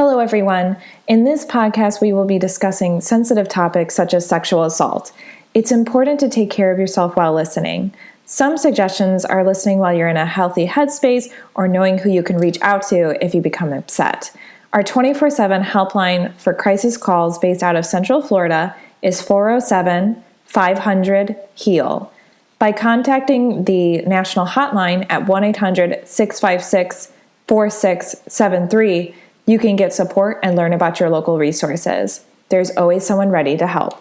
Hello, everyone. In this podcast, we will be discussing sensitive topics such as sexual assault. It's important to take care of yourself while listening. Some suggestions are listening while you're in a healthy headspace or knowing who you can reach out to if you become upset. Our 24/7 helpline for crisis calls based out of Central Florida is 407-500-HEAL. By contacting the national hotline at 1-800-656-4673, you can get support and learn about your local resources. There's always someone ready to help.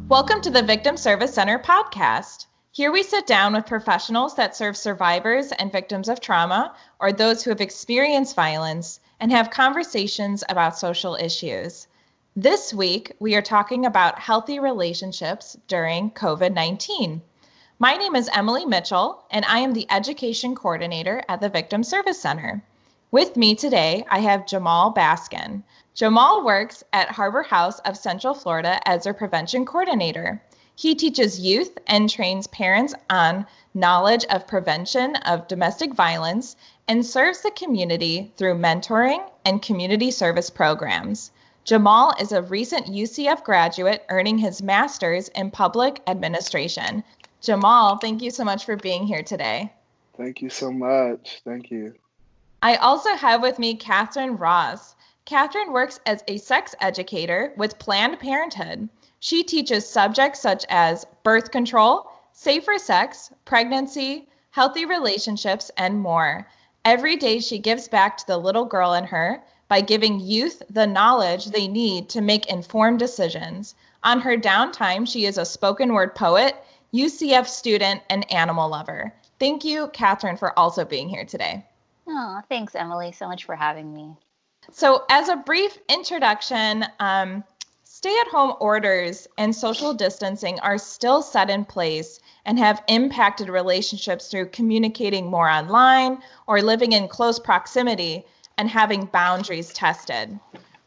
Welcome to the Victim Service Center podcast. Here we sit down with professionals that serve survivors and victims of trauma or those who have experienced violence and have conversations about social issues. This week, we are talking about healthy relationships during COVID-19. My name is Emilie Mitchell, and I am the Education Coordinator at the Victim Service Center. With me today, I have Jamal Baskin. Jamal works at Harbor House of Central Florida as their prevention coordinator. He teaches youth and trains parents on knowledge of prevention of domestic violence and serves the community through mentoring and community service programs. Jamal is a recent UCF graduate earning his master's in public administration. Jamal, thank you so much for being here today. Thank you so much. Thank you. I also have with me Kathryn Ross. Kathryn works as a sex educator with Planned Parenthood. She teaches subjects such as birth control, safer sex, pregnancy, healthy relationships, and more. Every day she gives back to the little girl in her by giving youth the knowledge they need to make informed decisions. On her downtime, she is a spoken word poet, UCF student, and animal lover. Thank you, Kathryn, for also being here today. Oh, thanks, Emilie, so much for having me. So as a brief introduction, stay-at-home orders and social distancing are still set in place and have impacted relationships through communicating more online or living in close proximity and having boundaries tested.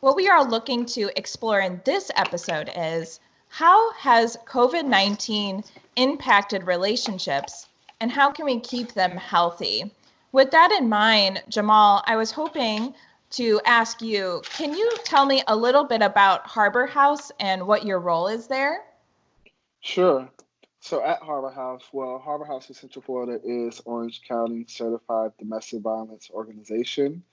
What we are looking to explore in this episode is how has COVID-19 impacted relationships and how can we keep them healthy? With that in mind, Jamal, I was hoping to ask you, can you tell me a little bit about Harbor House and what your role is there? Sure. So at Harbor House, Harbor House in Central Florida is Orange County Certified Domestic Violence Organization.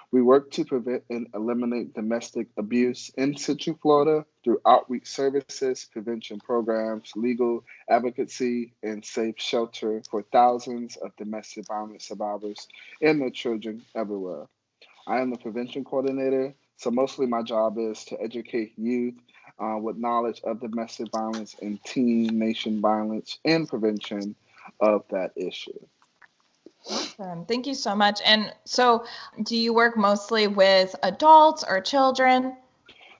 We work to prevent and eliminate domestic abuse in Central Florida through outreach services, prevention programs, legal advocacy, and safe shelter for thousands of domestic violence survivors and their children everywhere. I am the prevention coordinator, so mostly my job is to educate youth with knowledge of domestic violence and teen nation violence and prevention of that issue. Awesome. Thank you so much. And so do you work mostly with adults or children?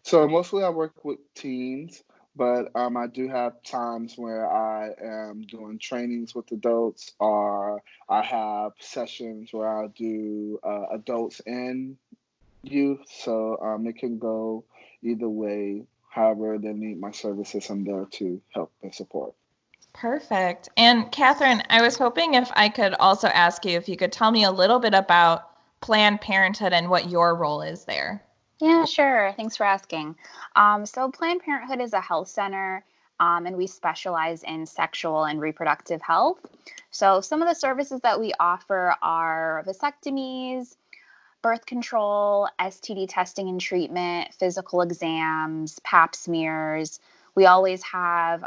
So mostly I work with teens, but I do have times where I am doing trainings with adults, or I have sessions where I do adults and youth. So it can go either way. However they need my services, I'm there to help and support. Perfect. And Kathryn, I was hoping if I could also ask you if you could tell me a little bit about Planned Parenthood and what your role is there. Yeah, sure. Thanks for asking. So Planned Parenthood is a health center, and we specialize in sexual and reproductive health. So some of the services that we offer are vasectomies, birth control, STD testing and treatment, physical exams, pap smears. We always have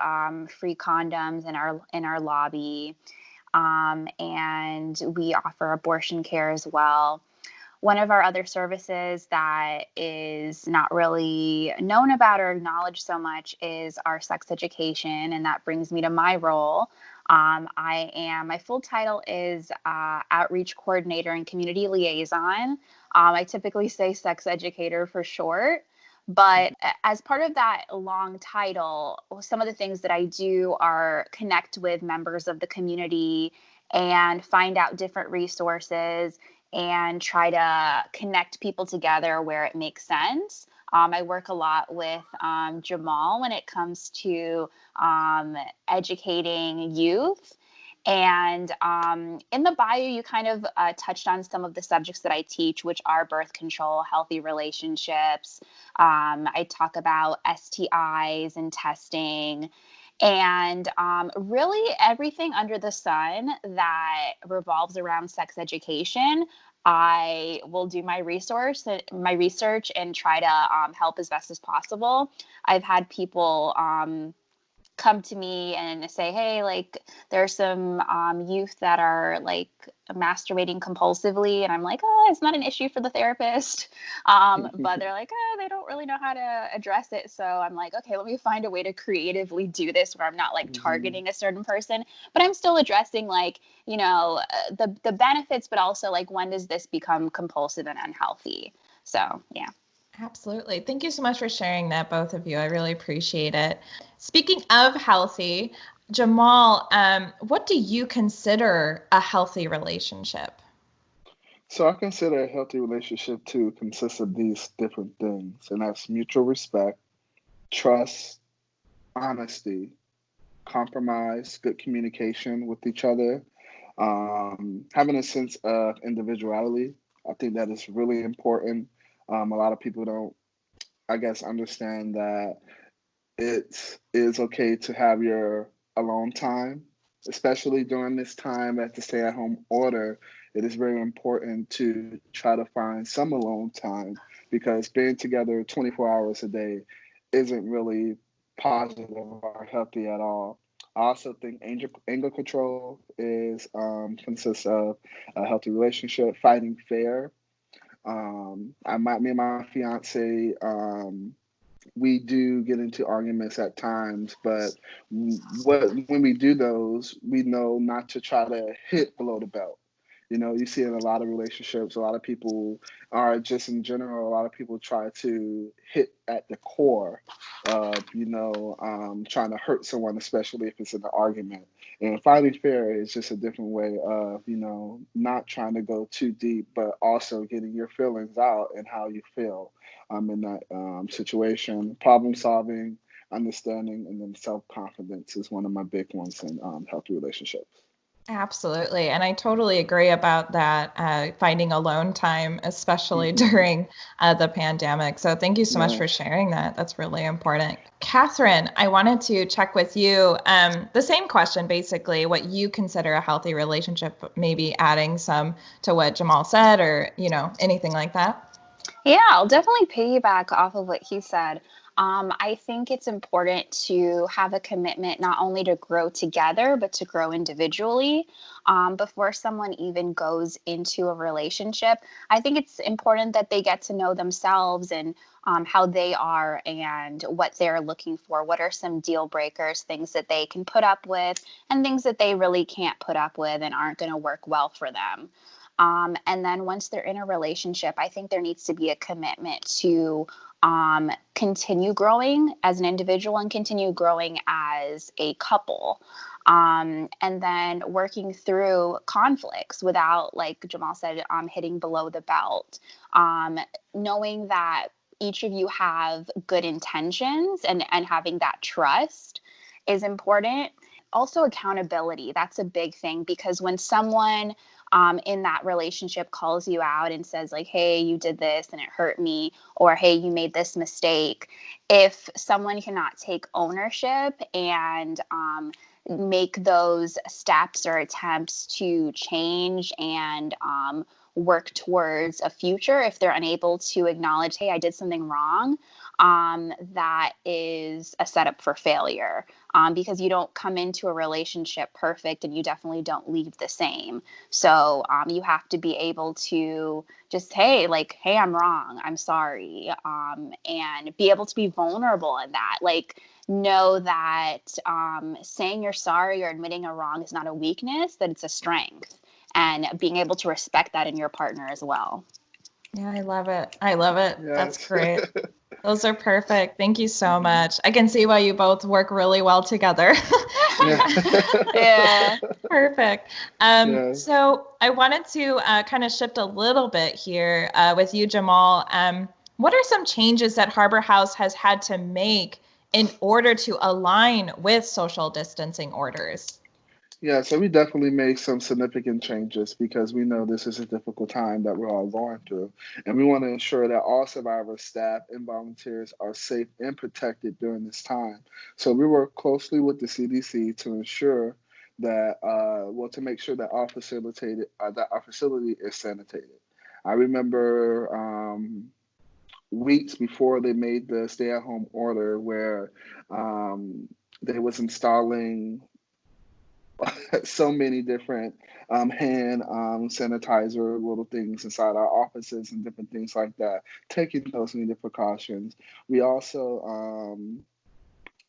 free condoms in our lobby, and we offer abortion care as well. One of our other services that is not really known about or acknowledged so much is our sex education, and that brings me to my role. My full title is Outreach Coordinator and Community Liaison. I typically say sex educator for short. But as part of that long title, some of the things that I do are connect with members of the community and find out different resources and try to connect people together where it makes sense. I work a lot with Jamal when it comes to educating youth. And in the bio, you kind of touched on some of the subjects that I teach, which are birth control, healthy relationships. I talk about STIs and testing, and really everything under the sun that revolves around sex education. I will do my research and try to help as best as possible. I've had people come to me and say, hey, like there's some youth that are like masturbating compulsively, and I'm like, oh, it's not an issue for the therapist, but they're like, oh, they don't really know how to address it. So I'm like, okay, let me find a way to creatively do this where I'm not like targeting a certain person, but I'm still addressing like, you know, the benefits, but also like, when does this become compulsive and unhealthy? So yeah. Absolutely. Thank you so much for sharing that, both of you. I really appreciate it. Speaking of healthy, Jamal, what do you consider a healthy relationship? So I consider a healthy relationship to consist of these different things, and that's mutual respect, trust, honesty, compromise, good communication with each other, having a sense of individuality. I think that is really important. A lot of people don't, I guess, understand that it is okay to have your alone time, especially during this time at the stay-at-home order. It is very important to try to find some alone time, because being together 24 hours a day isn't really positive or healthy at all. I also think anger control is consists of a healthy relationship, fighting fair. Me and my fiance, we do get into arguments at times, but when we do those, we know not to try to hit below the belt. You know, you see in a lot of relationships, a lot of people are just in general, a lot of people try to hit at the core of, trying to hurt someone, especially if it's in an argument. And fighting fair is just a different way of, not trying to go too deep, but also getting your feelings out and how you feel in that situation. Problem solving, understanding, and then self-confidence is one of my big ones in healthy relationships. Absolutely. And I totally agree about that, finding alone time, especially during the pandemic. So thank you so much for sharing that. That's really important. Kathryn, I wanted to check with you the same question, basically, what you consider a healthy relationship, maybe adding some to what Jamal said or, anything like that. Yeah, I'll definitely piggyback off of what he said. I think it's important to have a commitment not only to grow together, but to grow individually before someone even goes into a relationship. I think it's important that they get to know themselves and how they are and what they're looking for. What are some deal breakers, things that they can put up with, and things that they really can't put up with and aren't going to work well for them. And then once they're in a relationship, I think there needs to be a commitment to continue growing as an individual and continue growing as a couple. And then working through conflicts without, like Jamal said, hitting below the belt. Knowing that each of you have good intentions and having that trust is important. Also, accountability. That's a big thing, because when someone in that relationship calls you out and says like, hey, you did this and it hurt me, or hey, you made this mistake. If someone cannot take ownership and make those steps or attempts to change and work towards a future, if they're unable to acknowledge, hey, I did something wrong, that is a setup for failure, because you don't come into a relationship perfect and you definitely don't leave the same. So you have to be able to just, hey, I'm wrong, I'm sorry, and be able to be vulnerable in that. Like, know that saying you're sorry or admitting a wrong is not a weakness, that it's a strength, and being able to respect that in your partner as well. Yeah, I love it. I love it. Yes. That's great. Those are perfect. Thank you so much. I can see why you both work really well together. Yeah. Perfect. Yes. So I wanted to kind of shift a little bit here with you, Jamal. What are some changes that Harbor House has had to make in order to align with social distancing orders? Yeah, so we definitely made some significant changes because we know this is a difficult time that we're all going through. And we want to ensure that all survivors, staff, and volunteers are safe and protected during this time. So we work closely with the CDC to ensure that, to make sure that that our facility is sanitated. I remember weeks before they made the stay-at-home order where they was installing so many different hand sanitizer little things inside our offices and different things like that, taking those needed precautions. We also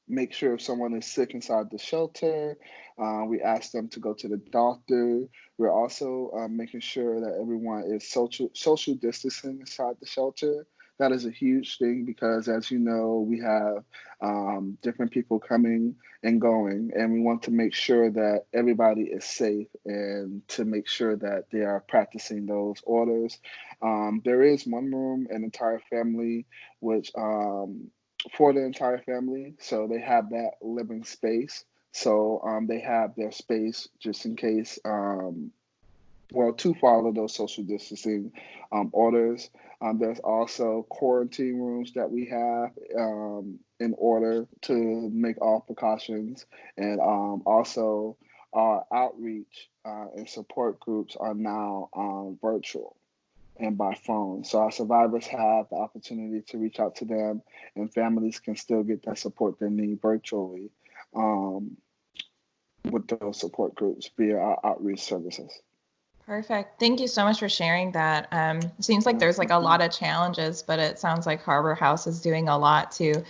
make sure if someone is sick inside the shelter, we ask them to go to the doctor. We're also making sure that everyone is social distancing inside the shelter. That is a huge thing because, as you know, we have different people coming and going, and we want to make sure that everybody is safe and to make sure that they are practicing those orders. There is one room, an entire family, which for the entire family, so they have that living space. So they have their space just in case. To follow those social distancing orders. There's also quarantine rooms that we have in order to make all precautions. And also, our outreach and support groups are now virtual and by phone. So our survivors have the opportunity to reach out to them, and families can still get that support they need virtually with those support groups via our outreach services. Perfect. Thank you so much for sharing that. It seems like there's like a lot of challenges, but it sounds like Harbor House is doing a lot to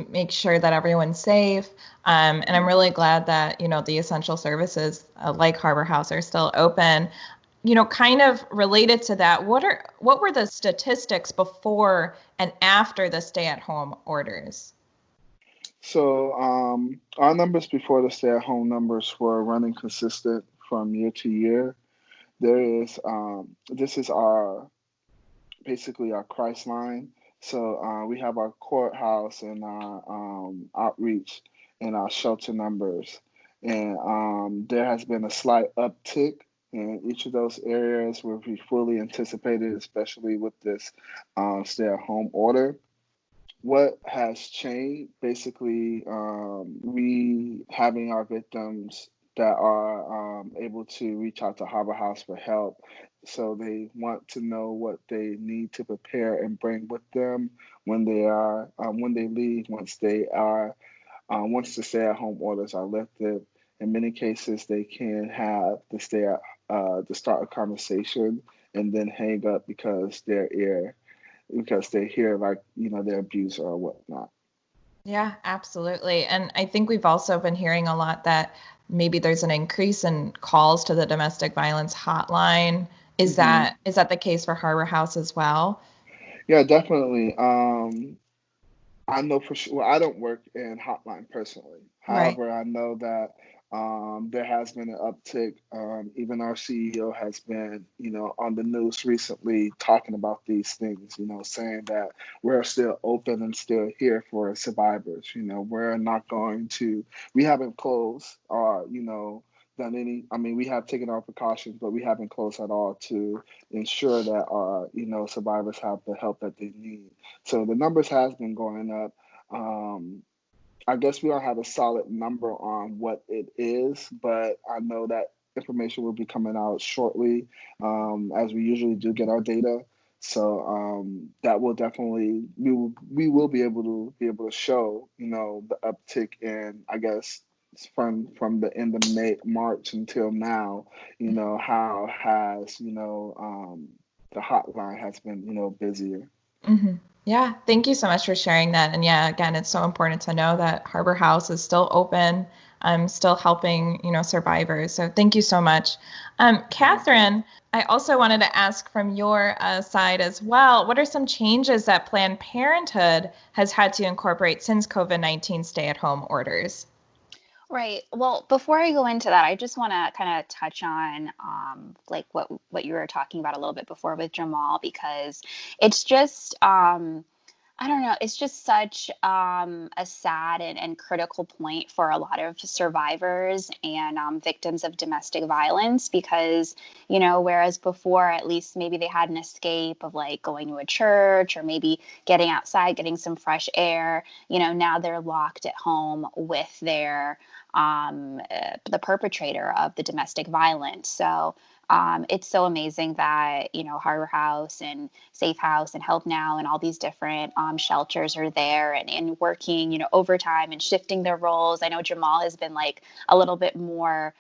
make sure that everyone's safe. And I'm really glad that, the essential services like Harbor House are still open. Kind of related to that, what were the statistics before and after the stay-at-home orders? So our numbers before the stay-at-home numbers were running consistent from year to year. This is basically our Christ line. So we have our courthouse and our outreach and our shelter numbers. And there has been a slight uptick in each of those areas where we fully anticipated, especially with this stay-at-home order. What has changed? Basically, we having our victims that are able to reach out to Harbor House for help. So they want to know what they need to prepare and bring with them when they leave, once the stay-at-home orders are lifted. In many cases, they can have to start a conversation and then hang up because they hear their abuser or whatnot. Yeah, absolutely. And I think we've also been hearing a lot that maybe there's an increase in calls to the domestic violence hotline. Is that the case for Harbor House as well? Yeah, definitely. I know for sure. Well, I don't work in hotline personally. Right. However, I know that there has been an uptick. Even our CEO has been, on the news recently talking about these things, saying that we're still open and still here for survivors. We haven't closed or, done any, we have taken our precautions, but we haven't closed at all to ensure that our, survivors have the help that they need. So the numbers has been going up. I guess we don't have a solid number on what it is, but I know that information will be coming out shortly, as we usually do get our data. So that will definitely we will be able to show the uptick in, I guess, from the end of March until now. How has the hotline has been busier. Mm-hmm. Yeah, thank you so much for sharing that. And yeah, again, it's so important to know that Harbor House is still open. I'm still helping, survivors. So thank you so much. Kathryn, I also wanted to ask from your side as well, what are some changes that Planned Parenthood has had to incorporate since COVID-19 stay-at-home orders? Right. Well, before I go into that, I just want to kind of touch on like what you were talking about a little bit before with Jamal, because it's just I don't know. It's just such a sad and critical point for a lot of survivors and victims of domestic violence because, whereas before, at least maybe they had an escape of like going to a church or maybe getting outside, getting some fresh air, now they're locked at home with the perpetrator of the domestic violence. So, it's so amazing that, Harbor House and Safe House and Help Now and all these different shelters are there and working, overtime and shifting their roles. I know Jamal has been like a little bit more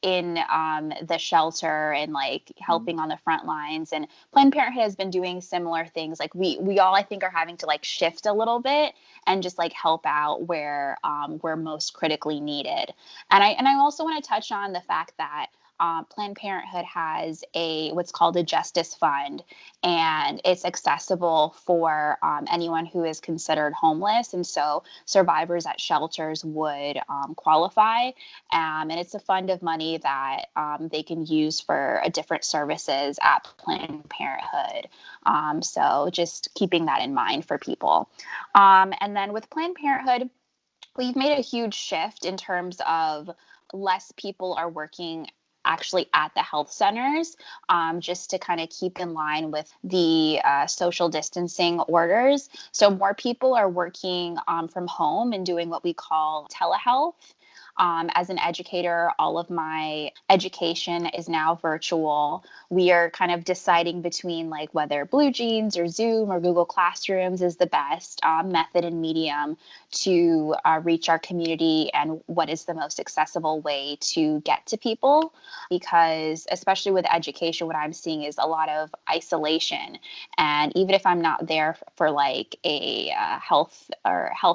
in the shelter and like helping on the front lines. And Planned Parenthood has been doing similar things. Like we all, I think, are having to like shift a little bit and just like help out where we're most critically needed. And I also want to touch on the fact that Planned Parenthood has what's called a justice fund, and it's accessible for anyone who is considered homeless. And so survivors at shelters would qualify. And it's a fund of money that they can use for different services at Planned Parenthood. So just keeping that in mind for people. And then with Planned Parenthood, we've made a huge shift in terms of less people are working actually at the health centers, just to kind of keep in line with the social distancing orders. So more people are working from home and doing what we call telehealth. As an educator, all of my education is now virtual. We are kind of deciding between like whether Blue Jeans or Zoom or Google Classrooms is the best method and medium to reach our community and what is the most accessible way to get to people. Because especially with education, what I'm seeing is a lot of isolation. And even if I'm not there for like a health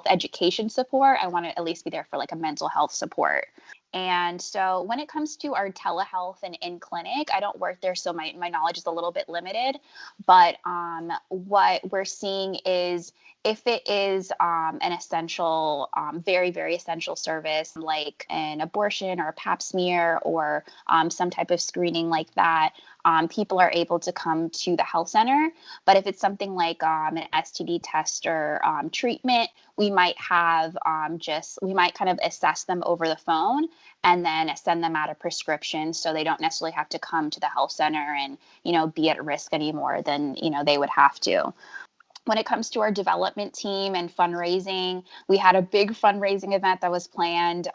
education support, I want to at least be there for like a mental health support. And so when it comes to our telehealth and in clinic, I don't work there, so my knowledge is a little bit limited. But what we're seeing is if it is an essential, very, very essential service like an abortion or a pap smear or some type of screening like that, people are able to come to the health center. But if it's something like an STD test or treatment, we might have we might kind of assess them over the phone and then send them out a prescription so they don't necessarily have to come to the health center and, be at risk any more than, they would have to. When it comes to our development team and fundraising, we had a big fundraising event that was planned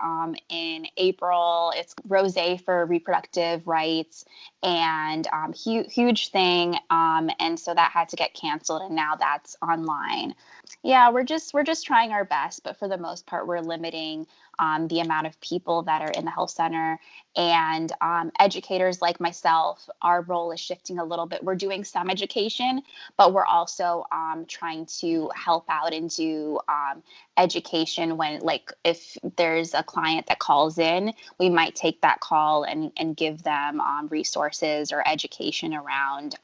in April. It's Rosé for reproductive rights and huge thing. And so that had to get canceled and now that's online. Yeah, we're just trying our best, but for the most part, we're limiting the amount of people that are in the health center. And educators like myself, our role is shifting a little bit. We're doing some education, but we're also trying to help out and do education when, like, if there's a client that calls in, we might take that call and give them resources or education around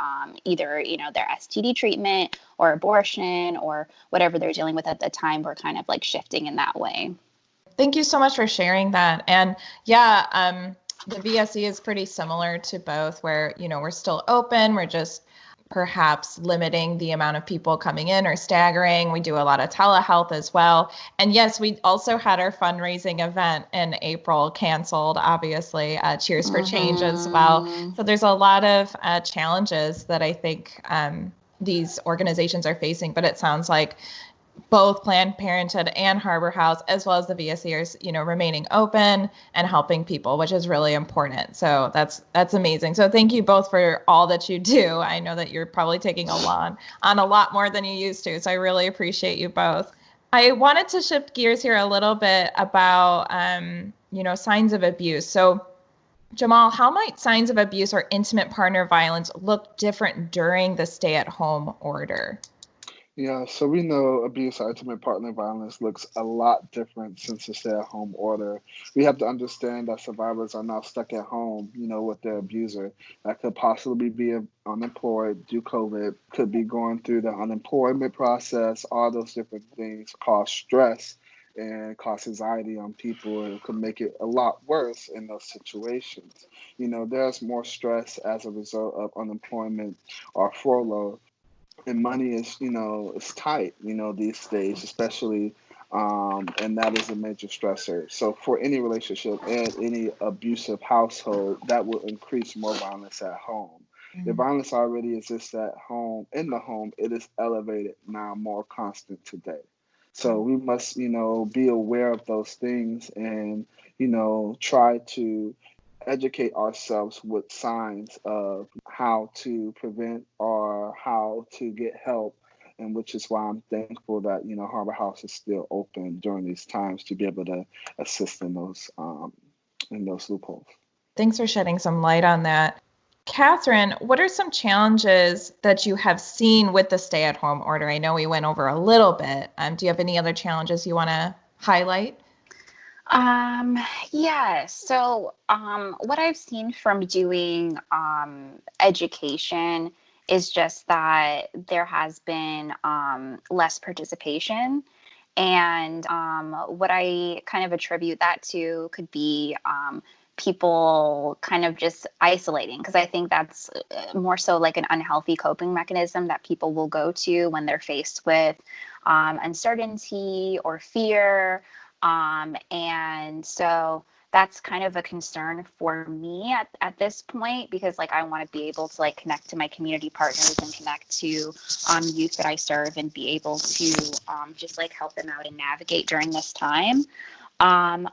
either, their STD treatment or abortion or whatever they're dealing with at the time. We're kind of like shifting in that way. Thank you so much for sharing that. And yeah, the VSC is pretty similar to both where, we're still open. We're just perhaps limiting the amount of people coming in or staggering. We do a lot of telehealth as well. And yes, we also had our fundraising event in April canceled, obviously. Cheers for Change as well. So there's a lot of challenges that I think these organizations are facing, but it sounds like both Planned Parenthood and Harbor House, as well as the VSC, are, remaining open and helping people, which is really important. So that's amazing. So thank you both for all that you do. I know that you're probably taking on a lot more than you used to. So I really appreciate you both. I wanted to shift gears here a little bit about, signs of abuse. So Jamal, how might signs of abuse or intimate partner violence look different during the stay-at-home order? Yeah, so we know abuse or intimate partner violence looks a lot different since the stay-at-home order. We have to understand that survivors are now stuck at home, with their abuser. That could possibly be unemployed due COVID, could be going through the unemployment process. All those different things cause stress and cause anxiety on people, and it could make it a lot worse in those situations. There's more stress as a result of unemployment or furlough, and money is tight, these days, especially, and that is a major stressor. So for any relationship and any abusive household, that will increase more violence at home. If violence already exists at home, in the home, it is elevated now, more constant today. So we must, be aware of those things and, try to educate ourselves with signs of how to prevent or how to get help, and which is why I'm thankful that Harbor House is still open during these times to be able to assist in those loopholes. Thanks for shedding some light on that. Kathryn, what are some challenges that you have seen with the stay-at-home order? I know we went over a little bit. Do you have any other challenges you want to highlight? Yeah, so what I've seen from doing education is just that there has been less participation. And what I kind of attribute that to could be people kind of just isolating, because I think that's more so like an unhealthy coping mechanism that people will go to when they're faced with uncertainty or fear. And so that's kind of a concern for me at this point, because like I want to be able to like connect to my community partners and connect to youth that I serve and be able to just like help them out and navigate during this time.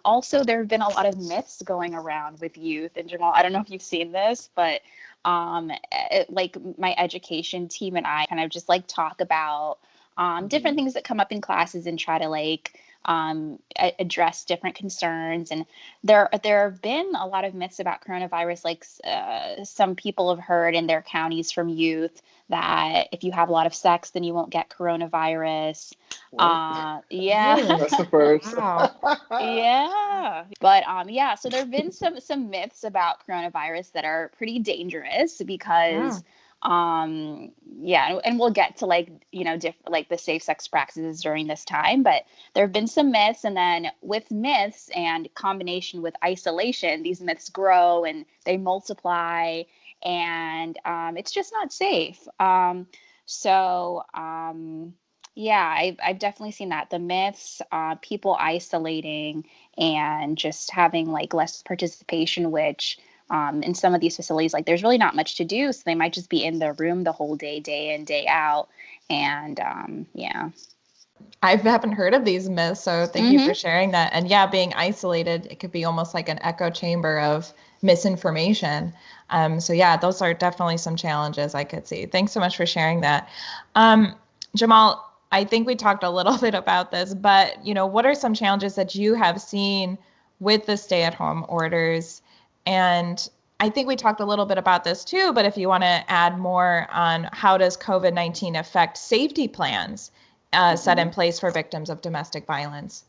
Also, there have been a lot of myths going around with youth. And Jamal, I don't know if you've seen this, but like my education team and I kind of just like talk about different things that come up in classes and try to like address different concerns. And there have been a lot of myths about coronavirus. Like some people have heard in their counties from youth that if you have a lot of sex, then you won't get coronavirus. Yeah. That's the first. Wow. Yeah. But yeah, so there have been some myths about coronavirus that are pretty dangerous because yeah, and we'll get to like, like the safe sex practices during this time, but there have been some myths, and then with myths and combination with isolation, these myths grow and they multiply, and it's just not safe. Yeah, I've definitely seen that. The myths, people isolating and just having like less participation, which in some of these facilities, like there's really not much to do. So they might just be in their room the whole day, day in, day out. And yeah. I haven't heard of these myths, so thank you for sharing that. And yeah, being isolated, it could be almost like an echo chamber of misinformation. So yeah, those are definitely some challenges I could see. Thanks so much for sharing that. Jamal, I think we talked a little bit about this, but what are some challenges that you have seen with the stay-at-home orders? And I think we talked a little bit about this too, but if you want to add more on how does COVID-19 affect safety plans set in place for victims of domestic violence?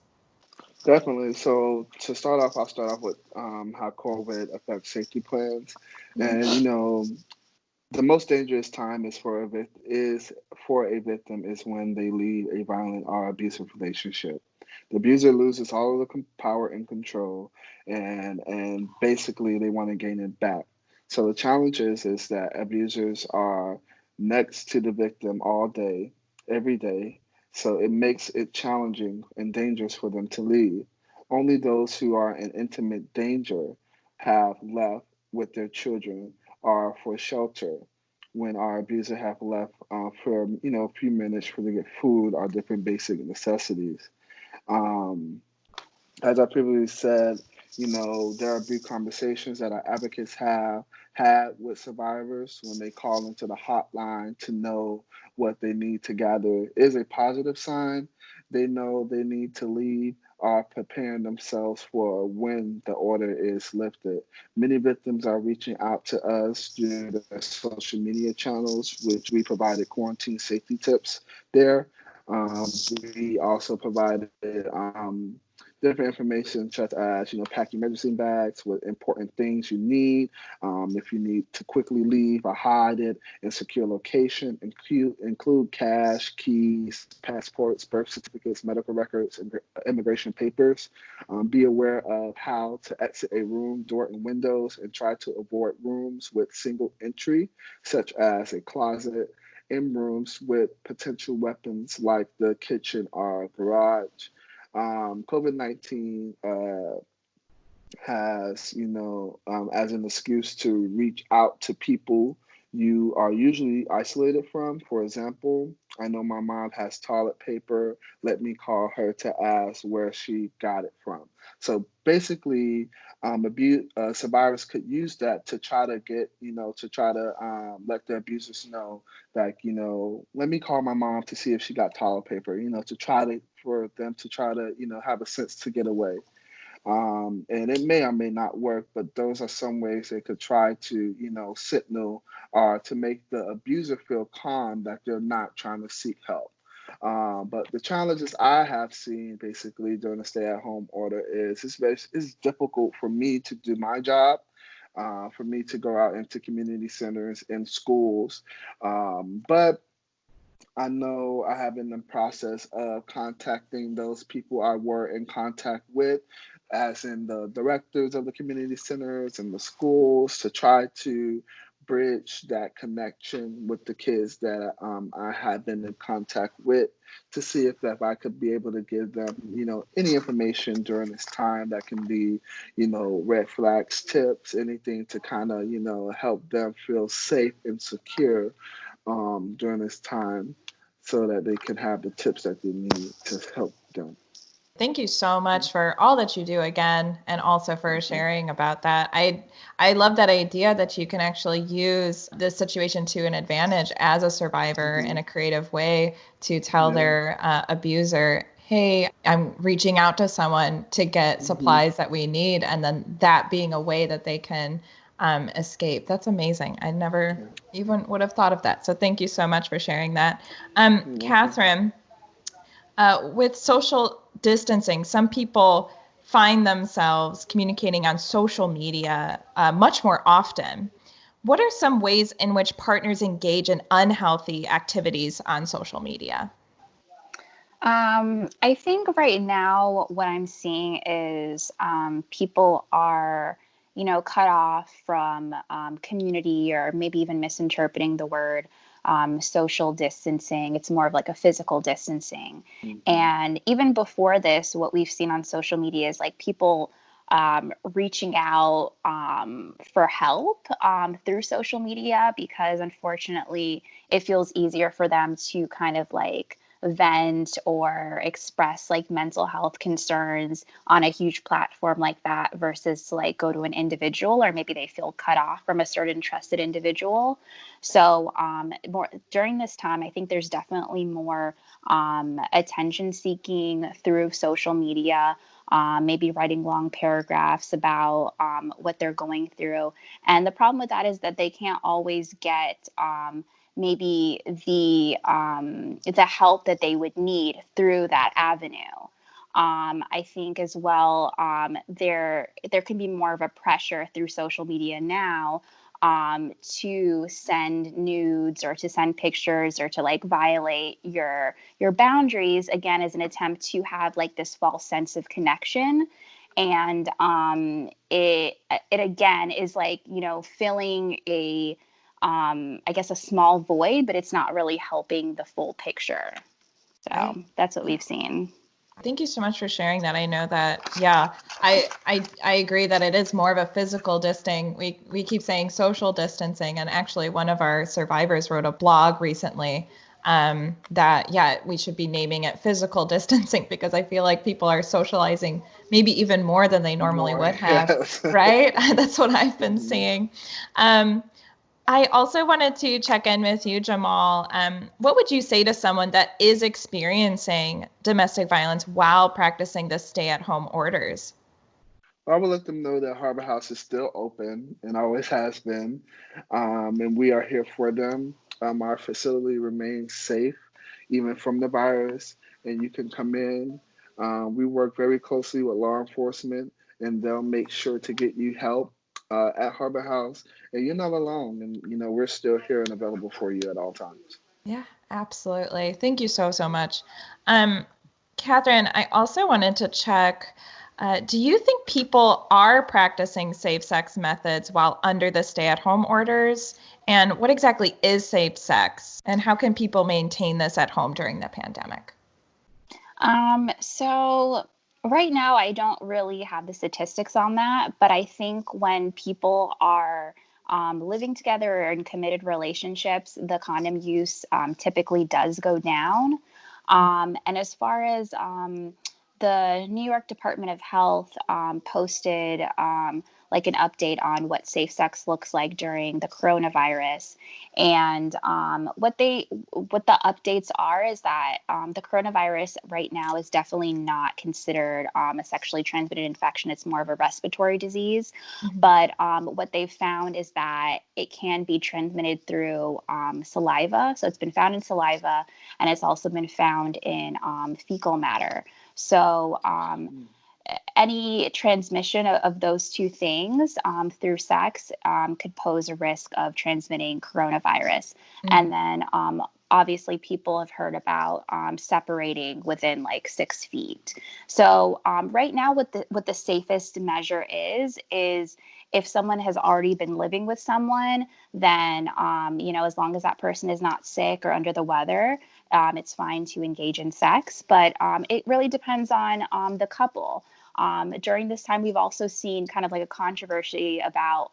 Definitely. So to start off, I'll start off with how COVID affects safety plans. And the most dangerous time is for a victim is when they leave a violent or abusive relationship. The abuser loses all of the power and control, and basically they want to gain it back. So the challenge is that abusers are next to the victim all day, every day. So it makes it challenging and dangerous for them to leave. Only those who are in intimate danger have left with their children or for shelter when our abuser have left for a few minutes for to get food or different basic necessities. Um, as I previously said, there are big conversations that our advocates have had with survivors when they call into the hotline to know what they need to gather is a positive sign. They know they need to leave, are preparing themselves for when the order is lifted. Many victims are reaching out to us through the social media channels, which we provided quarantine safety tips there. Um, we also provided different information such as, packing medicine bags with important things you need. If you need to quickly leave or hide it in secure location, include cash, keys, passports, birth certificates, medical records, and immigration papers. Be aware of how to exit a room, door, and windows, and try to avoid rooms with single entry, such as a closet, in rooms with potential weapons like the kitchen or garage. COVID-19 has, as an excuse to reach out to people you are usually isolated from. For example, I know my mom has toilet paper. Let me call her to ask where she got it from. So basically, survivors could use that to try to get, let the abusers know, like, let me call my mom to see if she got toilet paper, for them to try to, have a sense to get away. And it may or may not work, but those are some ways they could try to, signal or to make the abuser feel calm that they're not trying to seek help. But the challenges I have seen basically during the stay-at-home order is it's difficult for me to do my job, for me to go out into community centers and schools. But I know I have been in the process of contacting those people I were in contact with, as in the directors of the community centers and the schools, to try to bridge that connection with the kids that I had been in contact with, to see if I could be able to give them, any information during this time that can be, red flags, tips, anything to kind of, help them feel safe and secure during this time, so that they can have the tips that they need to help them. Thank you so much for all that you do again, and also for sharing about that. I love that idea that you can actually use this situation to an advantage as a survivor in a creative way to tell their abuser, hey, I'm reaching out to someone to get supplies that we need, and then that being a way that they can escape. That's amazing. I never even would have thought of that. So thank you so much for sharing that. Kathryn, with social distancing, some people find themselves communicating on social media much more often. What are some ways in which partners engage in unhealthy activities on social media? I think right now what I'm seeing is people are, cut off from community, or maybe even misinterpreting the word social distancing. It's more of like a physical distancing. And even before this, what we've seen on social media is like people reaching out for help through social media, because unfortunately it feels easier for them to kind of like vent or express like mental health concerns on a huge platform like that, versus to like go to an individual, or maybe they feel cut off from a certain trusted individual. So more during this time, I think there's definitely more attention seeking through social media, maybe writing long paragraphs about what they're going through. And the problem with that is that they can't always get maybe the help that they would need through that avenue. I think as well, there can be more of a pressure through social media now to send nudes or to send pictures or to like violate your boundaries, again, as an attempt to have like this false sense of connection. And it again is like, filling a I guess a small void, but it's not really helping the full picture. So that's what we've seen. Thank you so much for sharing that. I know that, I agree that it is more of a physical distancing. We keep saying social distancing, and actually one of our survivors wrote a blog recently that, we should be naming it physical distancing, because I feel like people are socializing maybe even more than they normally would have, right? That's what I've been seeing. I also wanted to check in with you, Jamal. What would you say to someone that is experiencing domestic violence while practicing the stay-at-home orders? I will let them know that Harbor House is still open and always has been, and we are here for them. Our facility remains safe, even from the virus, and you can come in. We work very closely with law enforcement, and they'll make sure to get you help at Harbor House. And you're not alone, and we're still here and available for you at all times. Yeah, absolutely. Thank you so much. Kathryn, I also wanted to check, do you think people are practicing safe sex methods while under the stay-at-home orders? And what exactly is safe sex? And how can people maintain this at home during the pandemic? So right now, I don't really have the statistics on that, but I think when people are living together or in committed relationships, the condom use typically does go down. And as far as the New York Department of Health posted like an update on what safe sex looks like during the coronavirus. And what the updates are is that the coronavirus right now is definitely not considered a sexually transmitted infection. It's more of a respiratory disease. Mm-hmm. But what they've found is that it can be transmitted through saliva. So it's been found in saliva, and it's also been found in fecal matter. So any transmission of those two things through sex could pose a risk of transmitting coronavirus. Mm-hmm. And then obviously people have heard about separating within like 6 feet. So right now what the safest measure is if someone has already been living with someone, then, as long as that person is not sick or under the weather, it's fine to engage in sex. But it really depends on the couple. During this time, we've also seen kind of like a controversy about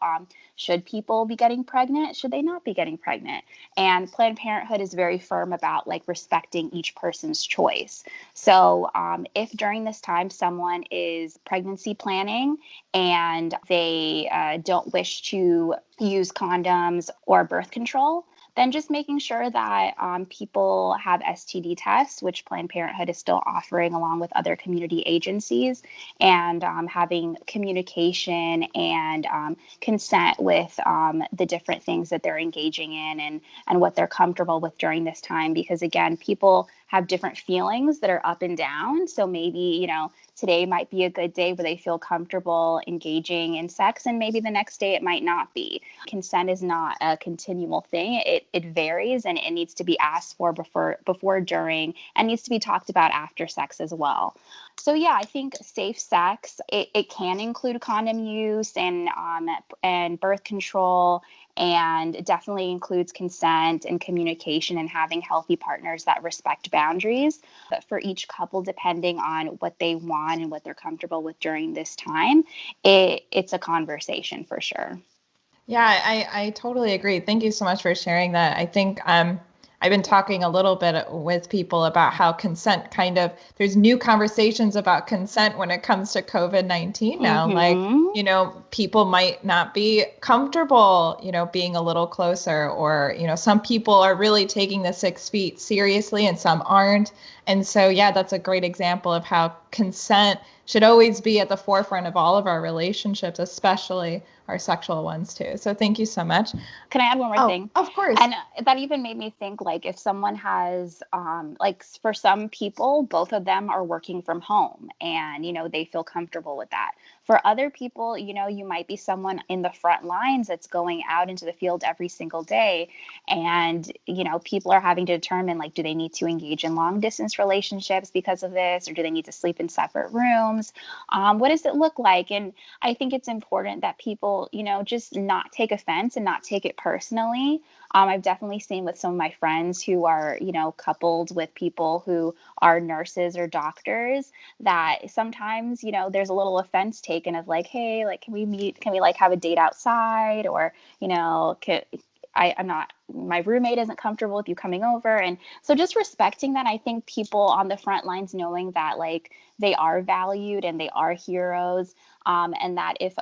should people be getting pregnant? Should they not be getting pregnant? And Planned Parenthood is very firm about like respecting each person's choice. So if during this time someone is pregnancy planning and they don't wish to use condoms or birth control, then just making sure that people have STD tests, which Planned Parenthood is still offering along with other community agencies, and having communication and consent with the different things that they're engaging in and what they're comfortable with during this time. Because again, people have different feelings that are up and down. So maybe, today might be a good day where they feel comfortable engaging in sex, and maybe the next day it might not be. Consent is not a continual thing. It varies, and it needs to be asked for before, during, and needs to be talked about after sex as well. So yeah, I think safe sex, it can include condom use and birth control, and it definitely includes consent and communication and having healthy partners that respect boundaries. But for each couple, depending on what they want and what they're comfortable with during this time, it's a conversation for sure. Yeah, I totally agree. Thank you so much for sharing that. I think I've been talking a little bit with people about how consent there's new conversations about consent when it comes to COVID-19 now. Mm-hmm. Like, people might not be comfortable, being a little closer, or, some people are really taking the 6 feet seriously and some aren't. And so, yeah, that's a great example of how consent should always be at the forefront of all of our relationships, especially our sexual ones too. So thank you so much. Can I add one more thing? Of course. And that even made me think, like, if someone has, like, for some people, both of them are working from home and, they feel comfortable with that. For other people, you might be someone in the front lines that's going out into the field every single day. And, people are having to determine, like, do they need to engage in long distance relationships because of this, or do they need to sleep in separate rooms? What does it look like? And I think it's important that people, just not take offense and not take it personally. I've definitely seen with some of my friends who are, coupled with people who are nurses or doctors, that sometimes, there's a little offense taken of like, hey, like, can we meet? Can we like have a date outside? Or, my roommate isn't comfortable with you coming over. And so just respecting that, I think people on the front lines knowing that like they are valued and they are heroes. And that if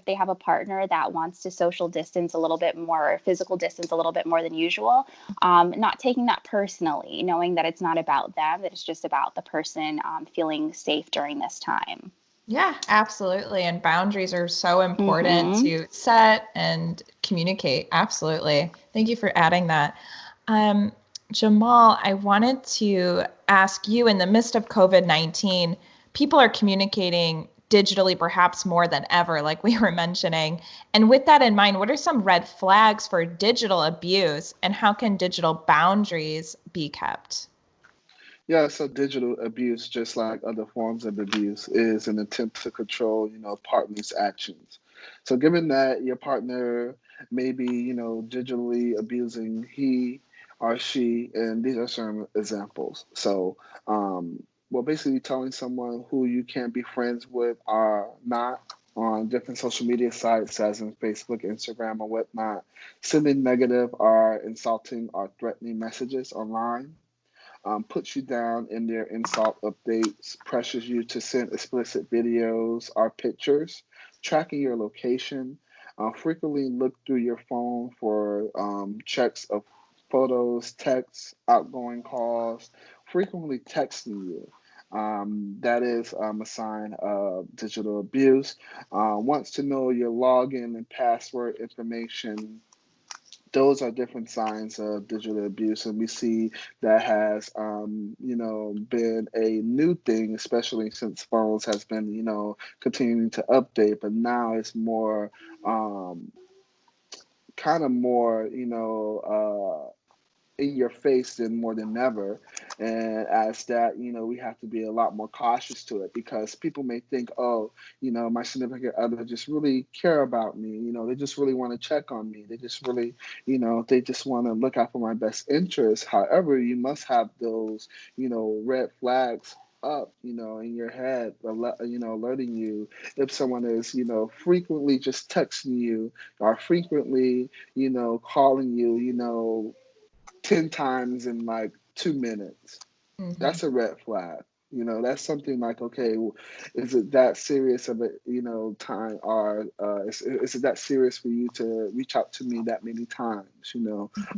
they have a partner that wants to social distance a little bit more, or physical distance a little bit more than usual, not taking that personally, knowing that it's not about them, that it's just about the person feeling safe during this time. Yeah, absolutely. And boundaries are so important to set and communicate. Absolutely. Thank you for adding that. Jamal, I wanted to ask you, in the midst of COVID-19, people are communicating digitally perhaps more than ever, like we were mentioning. And with that in mind, what are some red flags for digital abuse, and how can digital boundaries be kept? Yeah, so digital abuse, just like other forms of abuse, is an attempt to control, partner's actions. So given that your partner may be, digitally abusing he or she, and these are some examples. So, basically telling someone who you can't be friends with or not on different social media sites, as in Facebook, Instagram, or whatnot, sending negative or insulting or threatening messages online, puts you down in their insult updates, pressures you to send explicit videos or pictures, tracking your location, frequently look through your phone for checks of photos, texts, outgoing calls, frequently texting you. That is a sign of digital abuse. Wants to know your login and password information. Those are different signs of digital abuse, and we see that has, been a new thing, especially since phones has been, continuing to update. But now it's more, kind of more, in your face than more than ever. And as that, we have to be a lot more cautious to it, because people may think, oh, my significant other just really care about me. They just really want to check on me. They just really, they just want to look out for my best interests. However, you must have those, red flags up, in your head, alerting you if someone is, frequently just texting you, or frequently, calling you, 10 times in like 2 minutes. That's a red flag. That's something like, okay, is it that serious of a, time, or is it that serious for you to reach out to me that many times?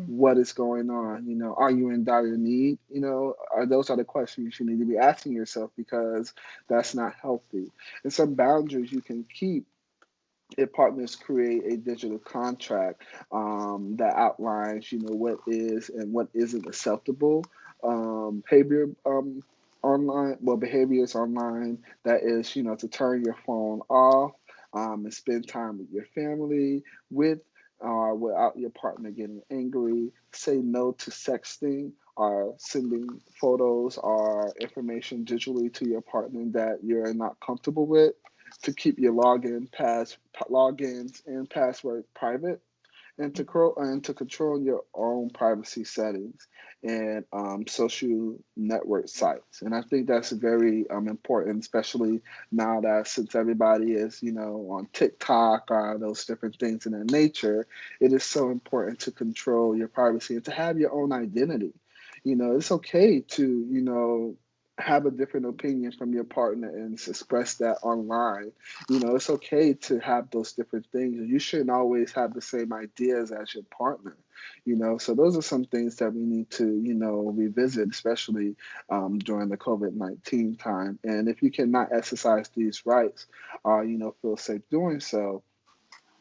What is going on? Are you in dire need? Those are the questions you need to be asking yourself, because that's not healthy. And some boundaries you can keep if partners create a digital contract that outlines, what is and what isn't acceptable behavior online. Well, behaviors online, that is, to turn your phone off, and spend time with your family, with or without your partner getting angry. Say no to sexting or sending photos or information digitally to your partner that you're not comfortable with, to keep your logins and password private, and to control your own privacy settings and social network sites. And I think that's very important, especially now that since everybody is, on TikTok or those different things in that nature, it is so important to control your privacy and to have your own identity. It's okay to, have a different opinion from your partner and express that online. It's okay to have those different things. You shouldn't always have the same ideas as your partner. So those are some things that we need to, revisit, especially during the COVID-19 time. And if you cannot exercise these rights or, feel safe doing so,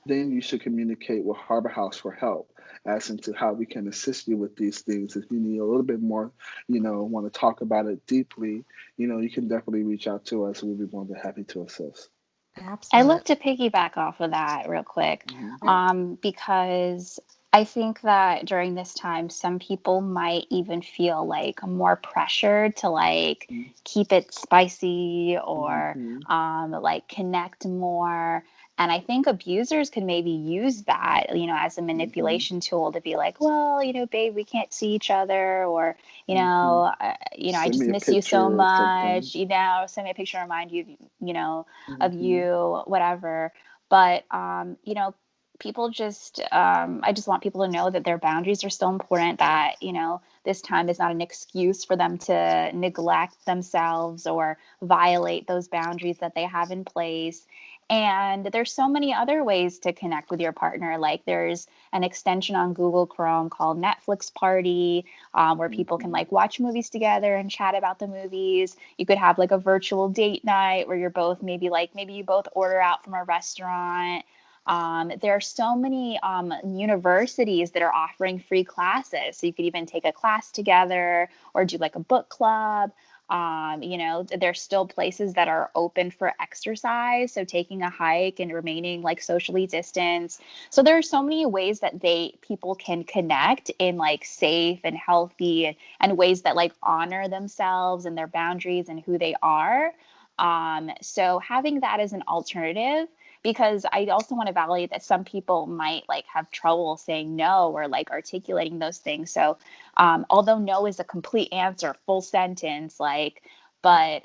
then you should communicate with Harbor House for help as into how we can assist you with these things. If you need a little bit more, want to talk about it deeply, you can definitely reach out to us. We'll be more than happy to assist. Absolutely. I love to piggyback off of that real quick, because I think that during this time, some people might even feel like more pressured to like keep it spicy or like connect more. And I think abusers could maybe use that, as a manipulation tool to be like, well, babe, we can't see each other, or, I just miss you so much, send me a picture, remind you, of you, whatever. But, people just, I just want people to know that their boundaries are still important, that, this time is not an excuse for them to neglect themselves or violate those boundaries that they have in place. And there's so many other ways to connect with your partner. Like there's an extension on Google Chrome called Netflix Party, where people can like watch movies together and chat about the movies. You could have like a virtual date night where you're both maybe you both order out from a restaurant. There are so many universities that are offering free classes. So you could even take a class together or do like a book club. There's still places that are open for exercise. So taking a hike and remaining like socially distanced. So there are so many ways that people can connect in like safe and healthy and ways that like honor themselves and their boundaries and who they are. So having that as an alternative, because I also want to validate that some people might like have trouble saying no or like articulating those things. So although no is a complete answer, full sentence, but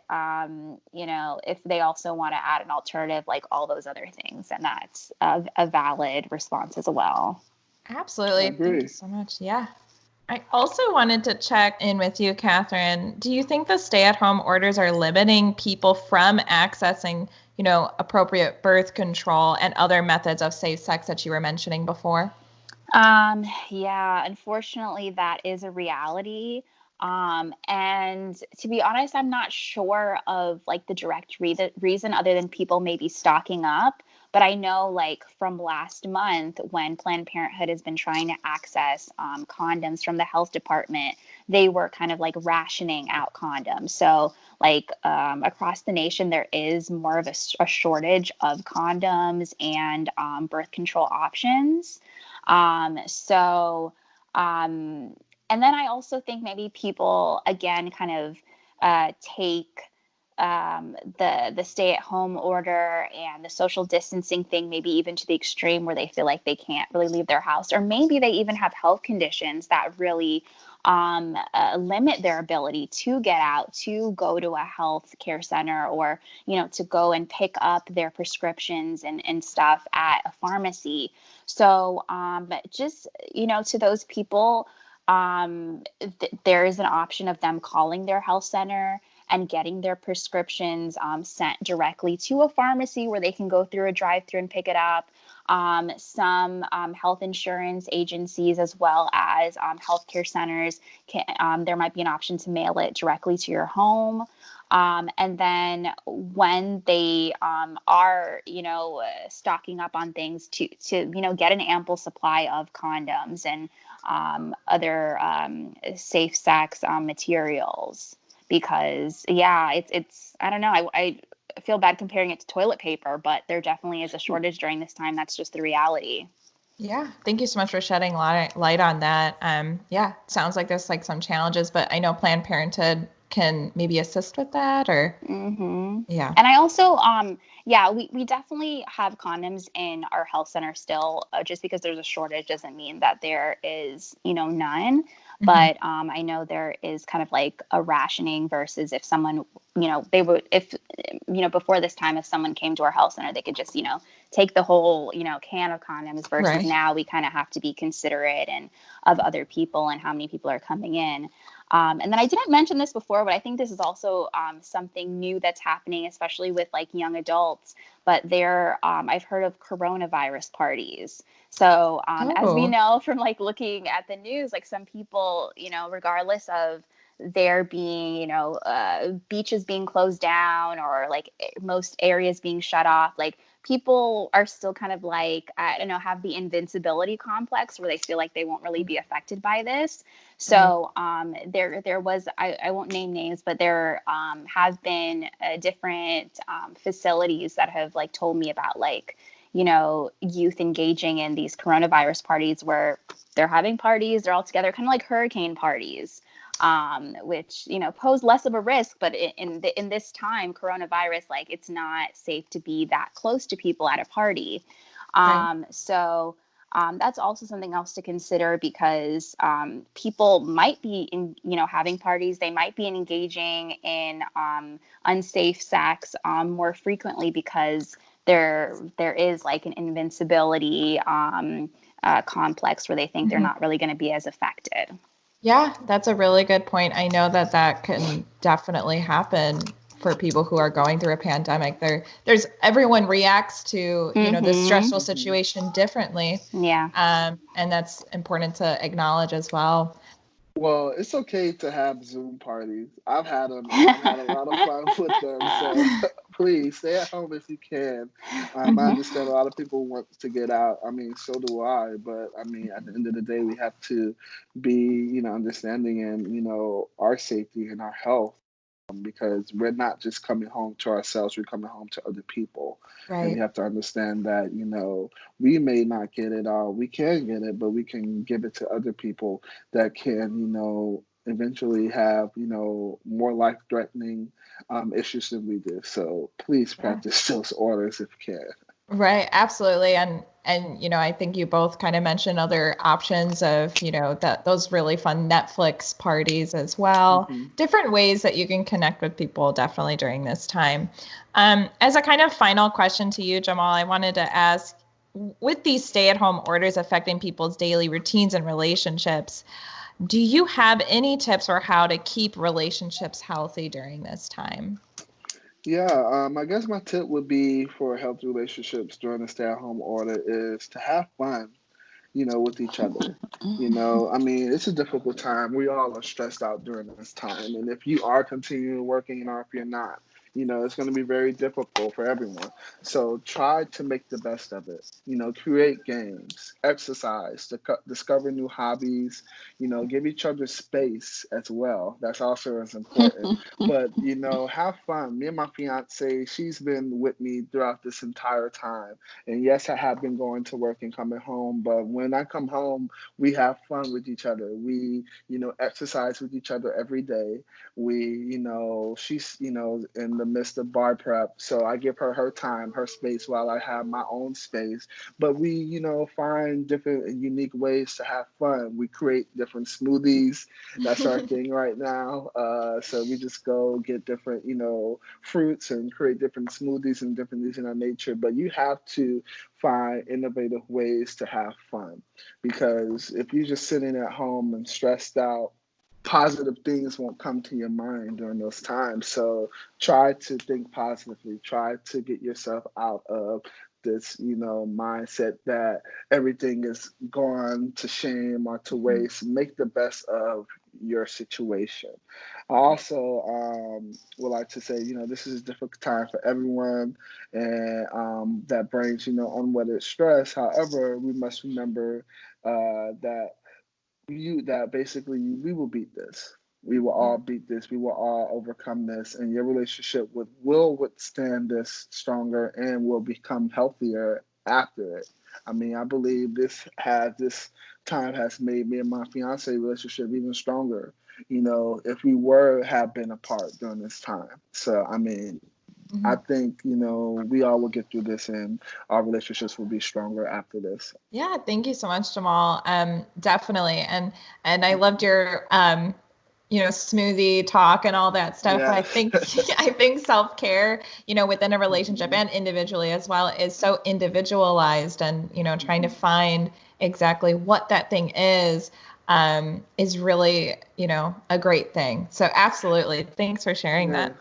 if they also want to add an alternative, like all those other things, and that's a valid response as well. Absolutely. Thank you so much. Yeah. I also wanted to check in with you, Kathryn. Do you think the stay-at-home orders are limiting people from accessing, appropriate birth control and other methods of safe sex that you were mentioning before? Yeah, unfortunately, that is a reality. And to be honest, I'm not sure of like the direct reason other than people maybe stocking up. But I know like from last month when Planned Parenthood has been trying to access condoms from the health department, they were kind of like rationing out condoms. So like across the nation, there is more of a shortage of condoms and birth control options. And then I also think maybe people, again, kind of take the stay-at-home order and the social distancing thing, maybe even to the extreme where they feel like they can't really leave their house, or maybe they even have health conditions that really limit their ability to get out, to go to a health care center, or, to go and pick up their prescriptions and stuff at a pharmacy. So just, to those people, there is an option of them calling their health center and getting their prescriptions sent directly to a pharmacy where they can go through a drive-through and pick it up. Some health insurance agencies, as well as healthcare centers, there might be an option to mail it directly to your home. And then when they are, stocking up on things to get an ample supply of condoms and other safe sex materials. Because, yeah, it's I don't know, I feel bad comparing it to toilet paper, but there definitely is a shortage during this time. That's just the reality. Yeah, thank you so much for shedding light on that. Yeah, sounds like there's like some challenges, but I know Planned Parenthood can maybe assist with that, or yeah. And I also we definitely have condoms in our health center still. Just because there's a shortage doesn't mean that there is none. But I know there is kind of like a rationing versus if someone, before this time, if someone came to our health center, they could just, take the whole, can of condoms versus now we kind of have to be considerate and of other people and how many people are coming in. And then I didn't mention this before, but I think this is also something new that's happening, especially with like young adults. But I've heard of coronavirus parties. So as we know from like looking at the news, like some people, regardless of there being, beaches being closed down or like most areas being shut off, like people are still kind of like, I don't know, have the invincibility complex where they feel like they won't really be affected by this. So there was, I won't name names, but there have been different facilities that have like told me about like, youth engaging in these coronavirus parties where they're having parties, they're all together, kind of like hurricane parties, which, pose less of a risk. But in this time, coronavirus, like it's not safe to be that close to people at a party. So that's also something else to consider because people might be having parties. They might be engaging in unsafe sex more frequently because there is like an invincibility complex where they think they're not really going to be as affected. Yeah, that's a really good point. I know that can definitely happen for people who are going through a pandemic. There's everyone reacts to, this stressful situation differently. Yeah. And that's important to acknowledge as well. Well, it's okay to have Zoom parties. I've had them, and I've had a lot of fun with them. So please stay at home if you can. I understand a lot of people want to get out. I mean, so do I. But I mean, at the end of the day, we have to be, understanding in, our safety and our health. Because we're not just coming home to ourselves, we're coming home to other people. Right. And we have to understand that, we may not get it all. We can get it, but we can give it to other people that can, eventually have, more life-threatening issues than we do. So please practice those orders if you can. Right, absolutely. And I think you both kind of mentioned other options of, those really fun Netflix parties as well. Different ways that you can connect with people definitely during this time. As a kind of final question to you, Jamal, I wanted to ask, with these stay-at-home orders affecting people's daily routines and relationships, do you have any tips for how to keep relationships healthy during this time? Yeah, I guess my tip would be for healthy relationships during the stay-at-home order is to have fun, with each other. I mean, it's a difficult time. We all are stressed out during this time. And if you are continuing working or if you're not, it's going to be very difficult for everyone. So try to make the best of it. Create games, exercise, discover new hobbies, give each other space as well. That's also as important. But, have fun. Me and my fiance, she's been with me throughout this entire time. And yes, I have been going to work and coming home. But when I come home, we have fun with each other. We, exercise with each other every day. We, she's, in the midst of bar prep. So I give her time, her space while I have my own space. But we, find different and unique ways to have fun. We create different smoothies. That's our thing right now. So we just go get different, fruits and create different smoothies and different things in our nature. But you have to find innovative ways to have fun, because if you're just sitting at home and stressed out, positive things won't come to your mind during those times. So try to think positively. Try to get yourself out of this, mindset that everything is gone to shame or to waste. Make the best of your situation. I also would like to say, this is a difficult time for everyone, and that brings, unwanted stress. However, we must remember that basically we will beat this. We will all beat this. We will all overcome this, and your relationship will withstand this stronger and will become healthier after it. I mean, I believe this time has made me and my fiance relationship even stronger. If we have been apart during this time. So I mean, I think, we all will get through this and our relationships will be stronger after this. Yeah, thank you so much, Jamal. Definitely. And I loved your, smoothie talk and all that stuff. Yeah. I think self-care, within a relationship and individually as well is so individualized, and, trying to find exactly what that thing is really, a great thing. So absolutely. Thanks for sharing that.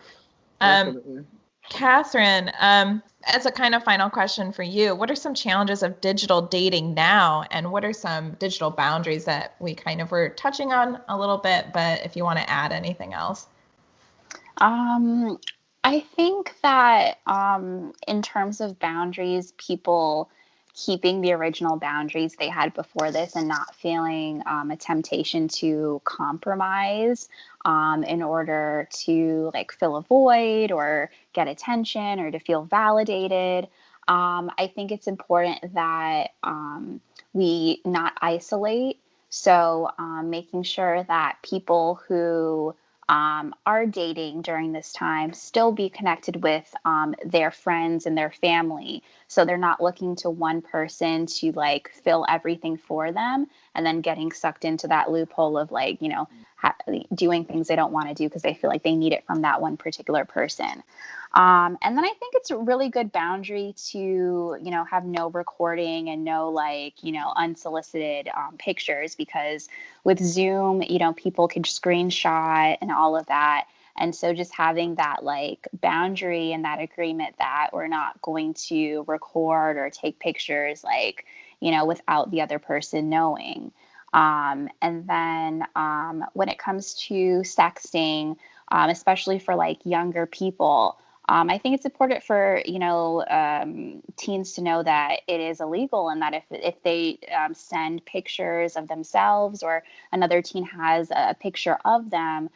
Definitely. Kathryn, as a kind of final question for you, what are some challenges of digital dating now, and what are some digital boundaries that we kind of were touching on a little bit, but if you want to add anything else? I think that in terms of boundaries, people keeping the original boundaries they had before this and not feeling a temptation to compromise in order to fill a void or get attention or to feel validated. I think it's important that we not isolate. So making sure that people who are dating during this time still be connected with their friends and their family, so they're not looking to one person to fill everything for them and then getting sucked into that loophole of doing things they don't want to do because they feel like they need it from that one particular person. And then I think it's a really good boundary to, have no recording and no unsolicited pictures, because with Zoom, people can screenshot and all of that. And so just having that boundary and that agreement that we're not going to record or take pictures without the other person knowing. And then when it comes to sexting, especially for younger people, I think it's important for, teens to know that it is illegal, and that if they send pictures of themselves or another teen has a picture of them,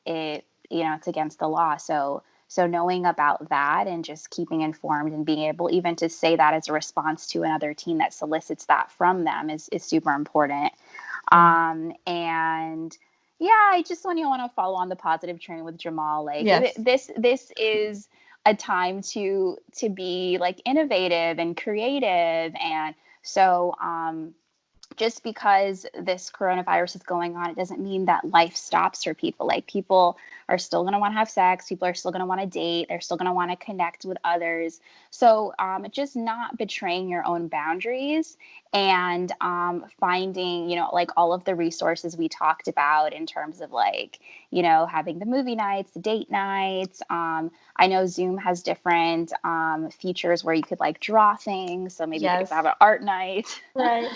it's against the law. So knowing about that and just keeping informed and being able even to say that as a response to another teen that solicits that from them is super important. And yeah, I just want to follow on the positive train with Jamal. Yes. This is a time to be innovative and creative. And so just because this coronavirus is going on, it doesn't mean that life stops for people. People are still going to want to have sex. People are still going to want to date. They're still going to want to connect with others. So just not betraying your own boundaries and finding, all of the resources we talked about in terms of having the movie nights, the date nights. I know Zoom has different features where you could draw things. So maybe you could have an art night. Right.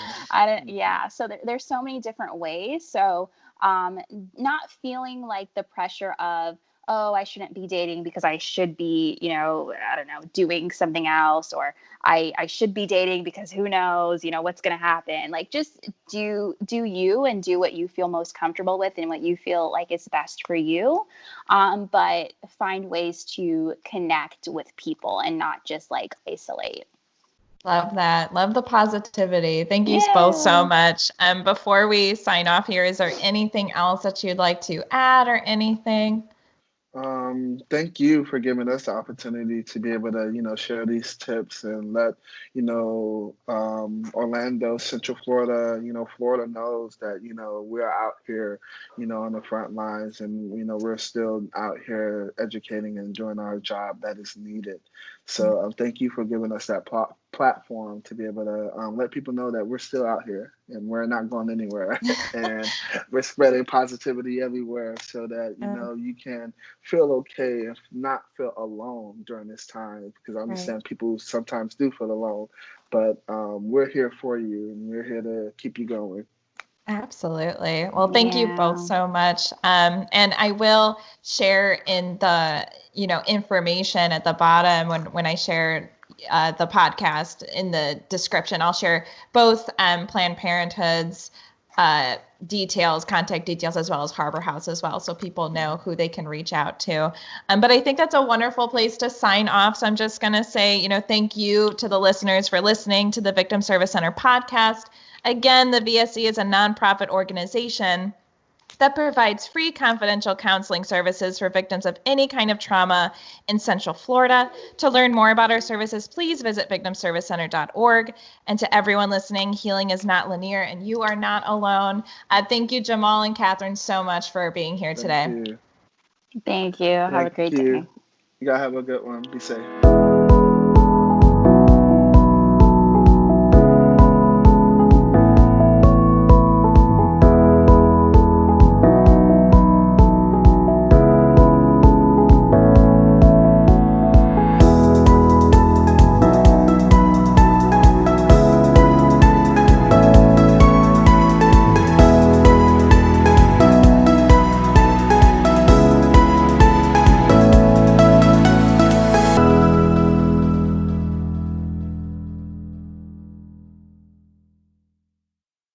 So there's so many different ways. So not feeling the pressure of, oh, I shouldn't be dating because I should be, doing something else, or I should be dating because who knows, what's going to happen. Just do you and do what you feel most comfortable with and what you feel is best for you. But find ways to connect with people and not just isolate. Love that. Love the positivity. Thank you both so much. Before we sign off here, is there anything else that you'd like to add or anything? Thank you for giving us the opportunity to be able to, share these tips and let, Orlando, Central Florida, Florida knows that, we're out here, on the front lines, and, we're still out here educating and doing our job that is needed. So thank you for giving us that platform to be able to let people know that we're still out here and we're not going anywhere and we're spreading positivity everywhere, so that, you can feel okay and not feel alone during this time, because I understand people sometimes do feel alone, but we're here for you and we're here to keep you going. Absolutely. Well, thank you both so much. And I will share in the, information at the bottom when I share the podcast in the description. I'll share both Planned Parenthood's contact details, as well as Harbor House as well, so people know who they can reach out to. But I think that's a wonderful place to sign off. So I'm just going to say, thank you to the listeners for listening to the Victim Service Center podcast. Again, the VSC is a nonprofit organization that provides free confidential counseling services for victims of any kind of trauma in Central Florida. To learn more about our services, please visit victimservicecenter.org. And to everyone listening, healing is not linear and you are not alone. Thank you, Jamal and Kathryn, so much for being here today. Thank you. Have a great day. You gotta have a good one. Be safe.